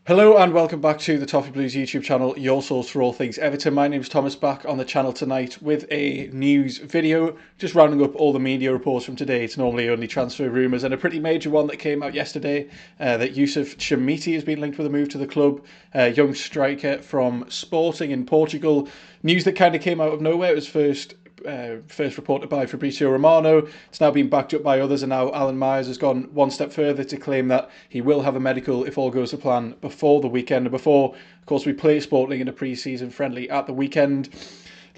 Hello and welcome back to the Toffee Blues YouTube channel, your source for all things Everton. My name is Thomas, back on the channel tonight with a news video, just rounding up all the media reports from today. It's normally only transfer rumours, and a pretty major one that came out yesterday, that CHERMITI has been linked with a move to the club, a young striker from Sporting in Portugal. News that kind of came out of nowhere. It was first reported by Fabrizio Romano. It's now been backed up by others, and now Alan Myers has gone one step further to claim that he will have a medical, if all goes to plan, before the weekend, and before, of course, we play Sporting in a pre-season friendly at the weekend.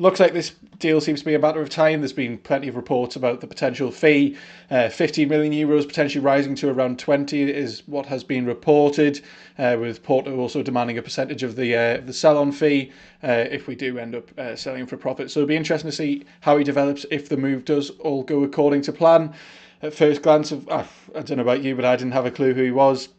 Looks like this deal seems to be a matter of time. There's been plenty of reports about the potential fee. 15 million euros potentially rising to around 20 is what has been reported, with Porto also demanding a percentage of the sell-on fee if we do end up selling for profit. So it'll be interesting to see how he develops if the move does all go according to plan. At first glance, I don't know about you, but I didn't have a clue who he was.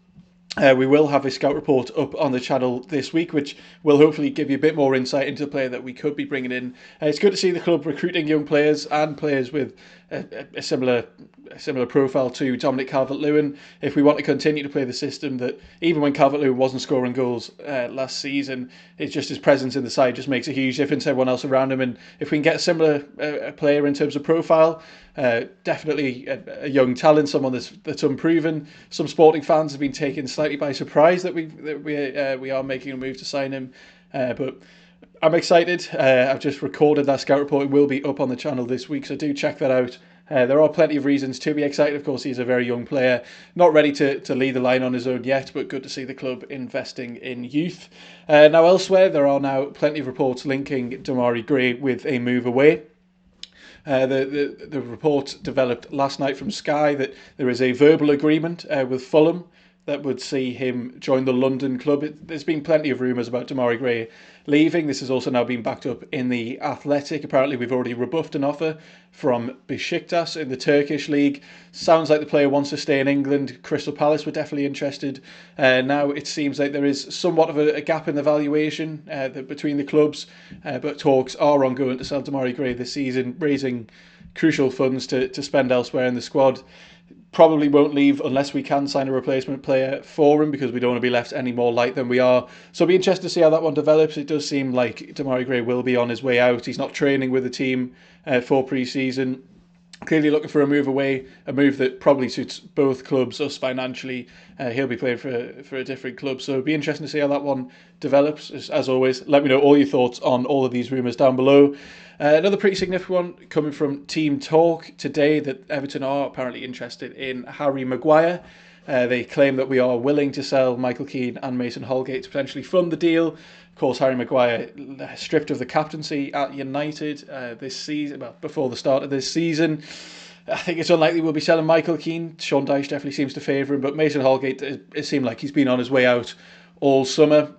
We will have a scout report up on the channel this week, which will hopefully give you a bit more insight into the player that we could be bringing in. It's good to see the club recruiting young players and players with a similar profile to Dominic Calvert-Lewin. If we want to continue to play the system that, even when Calvert-Lewin wasn't scoring goals last season, it's just his presence in the side just makes a huge difference to everyone else around him. And if we can get a similar player in terms of profile, definitely a young talent, someone that's unproven. Some Sporting fans have been taken slightly by surprise that we are making a move to sign him, but I'm excited. I've just recorded that scout report. It will be up on the channel this week, so do check that out. There are plenty of reasons to be excited. Of course, he's a very young player, not ready to lead the line on his own yet, but good to see the club investing in youth. Now, elsewhere, there are now plenty of reports linking Demarai Gray with a move away. The report developed last night from Sky that there is a verbal agreement with Fulham that would see him join the London club. There's been plenty of rumours about Demarai Gray leaving. This has also now been backed up in the Athletic. Apparently, we've already rebuffed an offer from Besiktas in the Turkish league. Sounds like the player wants to stay in England. Crystal Palace were definitely interested. Now it seems like there is somewhat of a gap in the valuation between the clubs, but talks are ongoing to sell Demarai Gray this season, raising crucial funds to spend elsewhere in the squad. Probably won't leave unless we can sign a replacement player for him, because we don't want to be left any more light than we are. So it'll be interesting to see how that one develops. It does seem like Demarai Gray will be on his way out. He's not training with the team for pre-season. Clearly looking for a move away, a move that probably suits both clubs, us financially. He'll be playing for a different club, so it'll be interesting to see how that one develops. As always, let me know all your thoughts on all of these rumours down below. Another pretty significant one coming from Team Talk today, that Everton are apparently interested in Harry Maguire. They claim that we are willing to sell Michael Keane and Mason Holgate to potentially fund the deal. Of course, Harry Maguire stripped of the captaincy at United this season, well, before the start of this season. I think it's unlikely we'll be selling Michael Keane. Sean Dyche definitely seems to favour him, but Mason Holgate, it seemed like he's been on his way out all summer.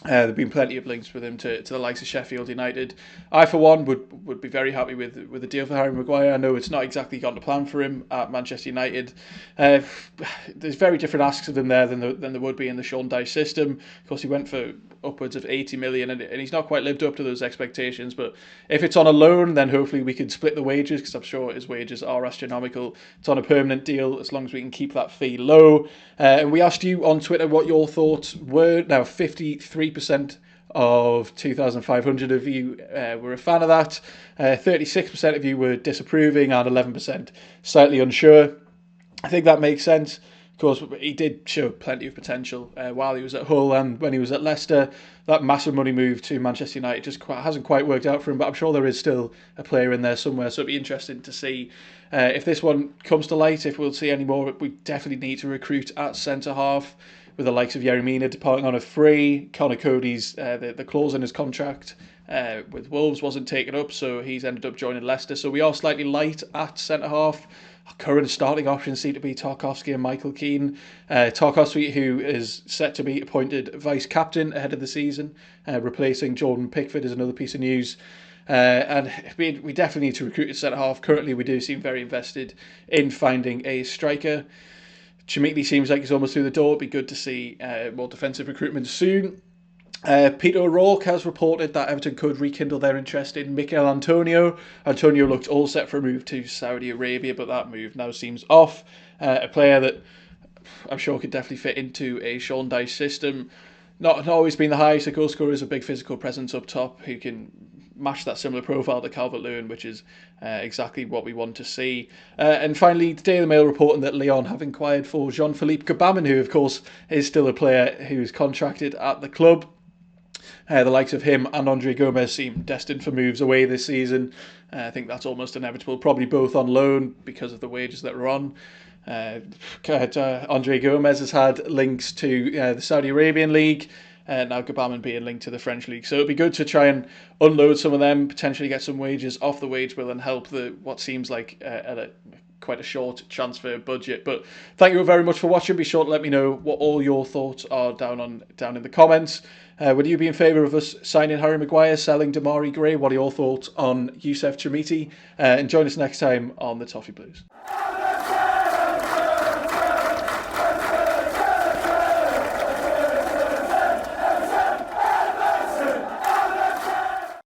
There have been plenty of links with him to the likes of Sheffield United. I, for one, would be very happy with a deal for Harry Maguire. I know it's not exactly gone to plan for him at Manchester United. There's very different asks of him there than there would be in the Sean Dyche system. Of course, he went for upwards of 80 million, and he's not quite lived up to those expectations. But if it's on a loan, then hopefully we can split the wages, because I'm sure his wages are astronomical. It's on a permanent deal, as long as we can keep that fee low. And we asked you on Twitter what your thoughts were. Now, 53% of 2,500 of you were a fan of that. 36% of you were disapproving, and 11% slightly unsure. I think that makes sense. Of course, he did show plenty of potential while he was at Hull, and when he was at Leicester. That massive money move to Manchester United just hasn't quite worked out for him, but I'm sure there is still a player in there somewhere, so it'll be interesting to see if this one comes to light, if we'll see any more. We definitely need to recruit at centre-half, with the likes of Jeremina departing on a free. Connor Cody's, the clause in his contract with Wolves wasn't taken up, so he's ended up joining Leicester. So we are slightly light at centre-half. Our current starting options seem to be Tarkowski and Michael Keane. Tarkowski, who is set to be appointed vice-captain ahead of the season, replacing Jordan Pickford, is another piece of news. And we definitely need to recruit a centre-half. Currently, we do seem very invested in finding a striker. CHERMITI seems like he's almost through the door. It'd be good to see more defensive recruitment soon. Peter O'Rourke has reported that Everton could rekindle their interest in Mikel Antonio. Antonio looked all set for a move to Saudi Arabia, but that move now seems off. A player that I'm sure could definitely fit into a Sean Dyche system. Not always been the highest goal scorer, is a big physical presence up top who can match that similar profile to Calvert-Lewin, which is exactly what we want to see. And finally, the Daily Mail reporting that Lyon have inquired for Jean-Philippe Gbamin, who of course is still a player who's contracted at the club. The likes of him and Andre Gomez seem destined for moves away this season. I think that's almost inevitable, probably both on loan because of the wages that are on. Andre Gomez has had links to the Saudi Arabian League, now Gbamin being linked to the French League. So it'd be good to try and unload some of them, potentially get some wages off the wage bill and help what seems like quite a short transfer budget. But thank you very much for watching. Be sure to let me know what all your thoughts are down in the comments. Would you be in favour of us signing Harry Maguire, selling Demarai Gray? What are your thoughts on Youssef Chermiti? And join us next time on the Toffee Blues.